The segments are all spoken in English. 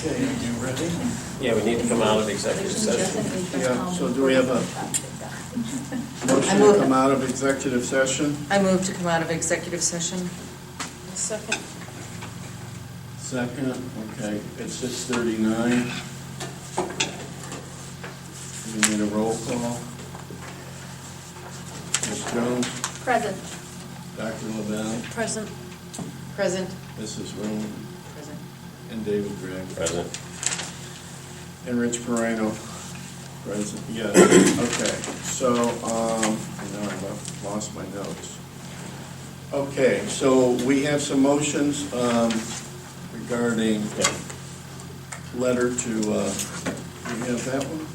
Okay, are you ready? Yeah, we need to come out of executive session. Yeah, so do we have a motion to come out of executive session? I move to come out of executive session. Second. Second, okay, it's 6:39. We need a roll call. Ms. Jones, Present. Dr. LaBelle, Present. Present. Mrs. Roman, Present. and David Gregg. President. And Rich Moreno, present, yes. Okay, so, now I lost my notes. Okay, so we have some motions regarding letter to, you have that one?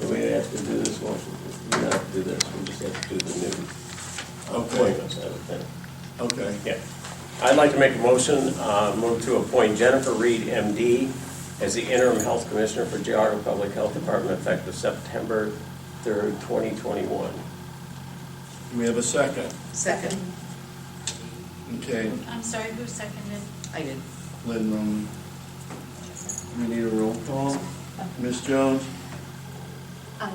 Do we have to do this motion? We don't have to do this, we just have to do the new appointments, I would think. Okay, Yeah. I'd like to make a motion, move to appoint Jennifer Reed, MD, as the interim health commissioner for Geauga Public Health Department effective September 3rd, 2021. do we have a second? Second. Okay, I'm sorry, who seconded? I did. Lynn Roman. We need a roll call. Ms. Jones?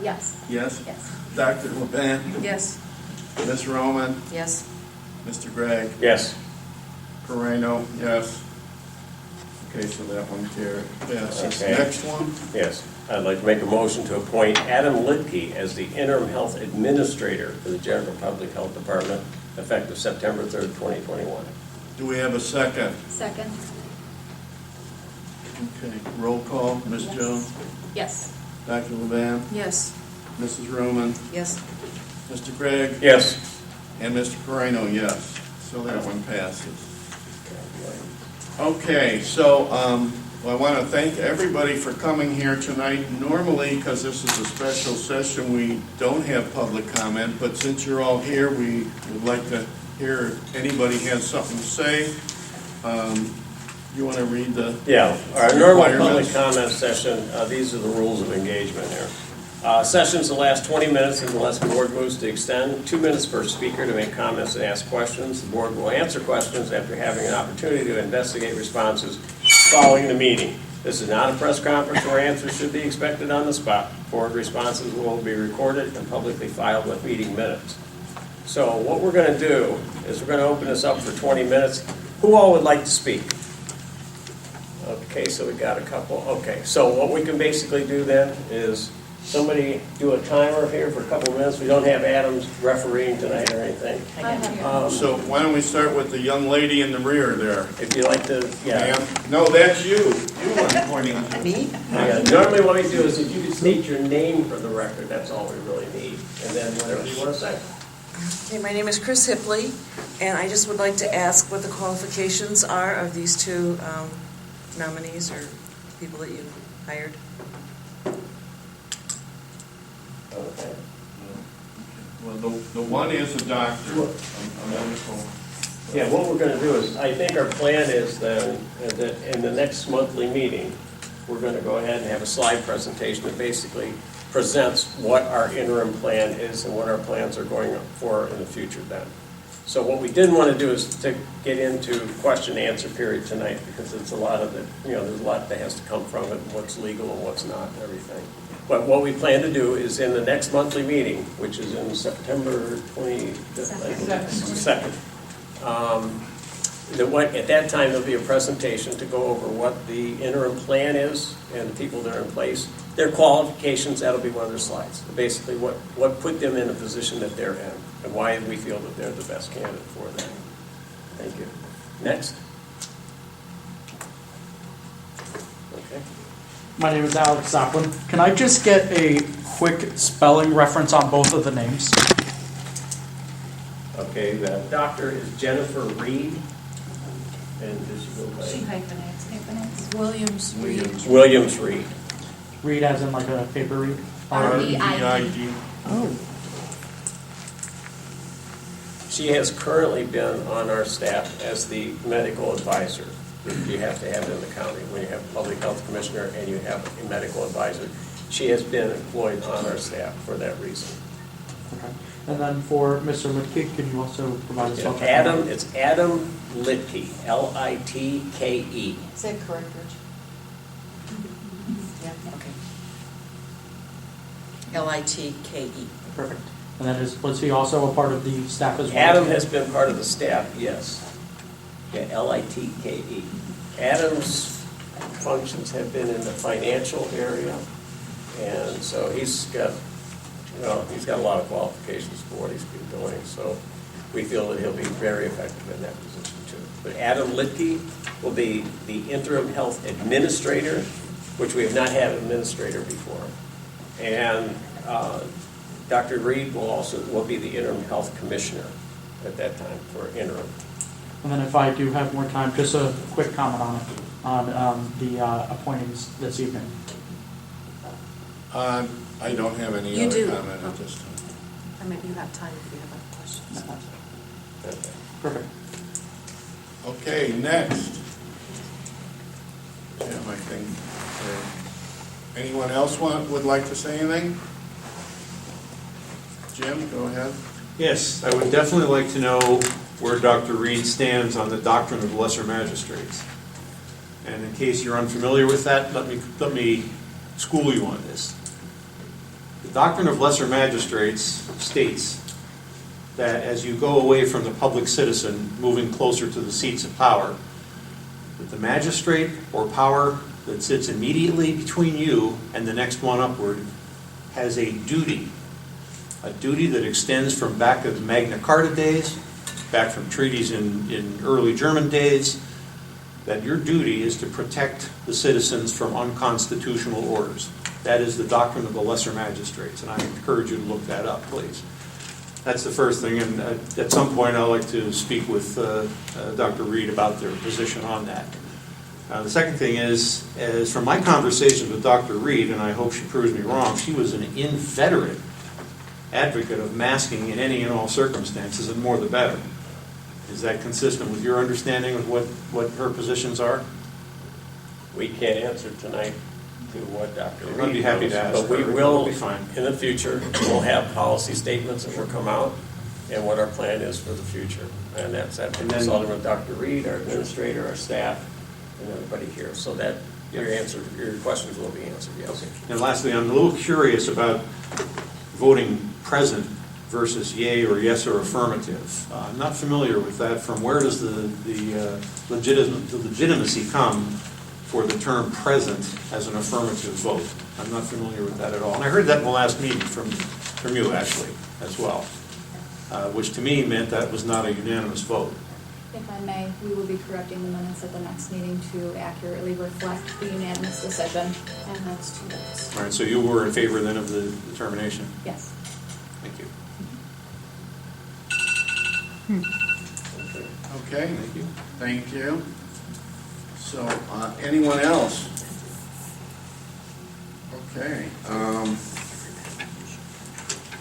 Yes. Yes? Yes. Dr. LeBan? Yes. Ms. Roman? Yes. Mr. Gregg? Yes. Moreno, yes. Okay, so that one passes. Okay. Next one? Yes. I'd like to make a motion to appoint Adam Litke as the interim health administrator for the Geauga Public Health Department effective September 3rd, 2021. Do we have a second? Second. Okay, roll call. Ms. Yes. Jones? Yes. Dr. LeBan? Yes. Mrs. Roman? Yes. Mr. Gregg? Yes. And Mr. Moreno, yes. So that one passes. Okay, so well, I want to thank everybody for coming here tonight. Normally, because this is a special session, we don't have public comment, but since you're all here, we would like to hear if anybody has something to say. You want to read the... Yeah, our normal public requirements? comment session, these are the rules of engagement here. Sessions will last 20 minutes unless the board moves to extend. 2 minutes per speaker to make comments and ask questions. The board will answer questions after having an opportunity to investigate responses following the meeting. This is not a press conference where answers should be expected on the spot. Board responses will be recorded and publicly filed with meeting minutes. So what we're going to do is we're going to open this up for 20 minutes. Who all would like to speak? Okay, so we got a couple. Okay, so what we can basically do then is somebody do a timer here for a couple minutes. We don't have Adams refereeing tonight or anything. So why don't we start with the young lady in the rear there? If you like to, yeah. Ma'am? No, that's you. You weren't pointing. Me? Yeah, normally what we do is if you could state your name for the record, that's all we really need. And then whatever you want to say. Okay, my name is Chris Hipley, and I just would like to ask what the qualifications are of these two nominees or people that you hired. Okay. Well, the one is a doctor, a medical. Yeah, what we're going to do is, I think our plan is then, that in the next monthly meeting, we're going to go ahead and have a slide presentation that basically presents what our interim plan is and what our plans are going for in the future then. So what we didn't want to do is to get into question and answer period tonight because it's a lot of it, there's a lot that has to come from it, what's legal and what's not and everything. But what we plan to do is in the next monthly meeting, which is in September 22nd, at that time there'll be a presentation to go over what the interim plan is and the people that are in place, their qualifications. That'll be one of their slides. Basically, what put them in the position that they're in and why we feel that they're the best candidate for them. Thank you. Next. Okay. My name is Alex Zoplin. Can I just get a quick spelling reference on both of the names? Okay, the doctor is Jennifer Reed. And does she go She by? hyphenates. Williams. Williams Reed. Read as in like a paper read? R-E-I-D. Oh. She has currently been on our staff as the medical advisor. You have to have it in the county when you have a public health commissioner and you have a medical advisor. She has been employed on our staff for that reason. Okay. And then for Mr. Litke, can you also provide us with Adam, it's Adam Litke, Litke. Is that correct, Rich? Yeah, okay. Litke. Perfect. And then was he also a part of the staff as well? Adam has been part of the staff, yes. Yeah, Litke. Adam's functions have been in the financial area, and so he's got a lot of qualifications for what he's been doing, so we feel that he'll be very effective in that position too. But Adam Litke will be the interim health administrator, which we have not had an administrator before. And Dr. Reed will be the interim health commissioner at that time for interim. And then if I do have more time, just a quick comment on it, on the appointings this evening. I don't have any You other do. comment at this time. Or maybe you have time if you have other questions. Okay. Perfect. Okay, next. Jim, I think, anyone else would like to say anything? Jim, go ahead. Yes, I would definitely like to know where Dr. Reed stands on the doctrine of lesser magistrates. And in case you're unfamiliar with that, let me school you on this. The doctrine of lesser magistrates states that as you go away from the public citizen, moving closer to the seats of power, that the magistrate or power that sits immediately between you and the next one upward has a duty that extends from back of the Magna Carta days, back from treaties in early German days, that your duty is to protect the citizens from unconstitutional orders. That is the doctrine of the lesser magistrates, and I encourage you to look that up, please. That's the first thing, and at some point I'd like to speak with Dr. Reed about their position on that. The second thing is from my conversations with Dr. Reed, and I hope she proves me wrong, she was an inveterate advocate of masking in any and all circumstances, and more the better. Is that consistent with your understanding of what her positions are? We can't answer tonight to what Dr. Reed I'd be happy to ask knows, but we her. will, That'll be fine. in the future, we'll have policy statements that will come out and what our plan is for the future. And that's after And then- consulting with Dr. Reed, our administrator, our staff, and everybody here. So that your questions will be answered, yes. And lastly, I'm a little curious about voting present versus yea or yes or affirmative. I'm not familiar with that. From where does the legitimacy come for the term present as an affirmative vote? I'm not familiar with that at all. And I heard that in the last meeting from you, Ashley, as well, which to me meant that was not a unanimous vote. If I may, we will be correcting the minutes at the next meeting to accurately reflect the unanimous decision, and that's 2 votes. All right, so you were in favor then of the determination? Yes. Thank you. Okay, Thank you. thank you. So, anyone else? Okay,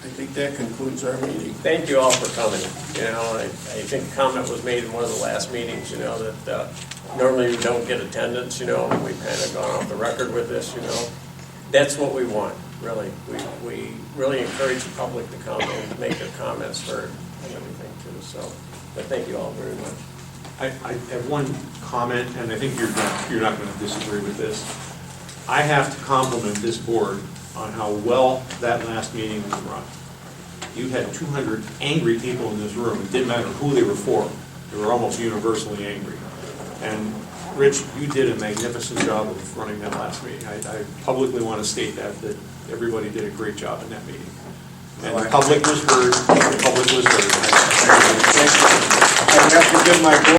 I think that concludes our meeting. Thank you all for coming. I think a comment was made in one of the last meetings, that normally we don't get attendance, we've kind of gone off the record with this, That's what we want, really. We really encourage the public to come and make their comments heard and everything too, so. But thank you all very much. I have one comment, and I think you're not going to disagree with this. I have to compliment this board on how well that last meeting was run. You had 200 angry people in this room. It didn't matter who they were for. They were almost universally angry. And Rich, you did a magnificent job of running that last meeting. I publicly want to state that everybody did a great job in that meeting. And the public was heard. The public was heard. I have to give my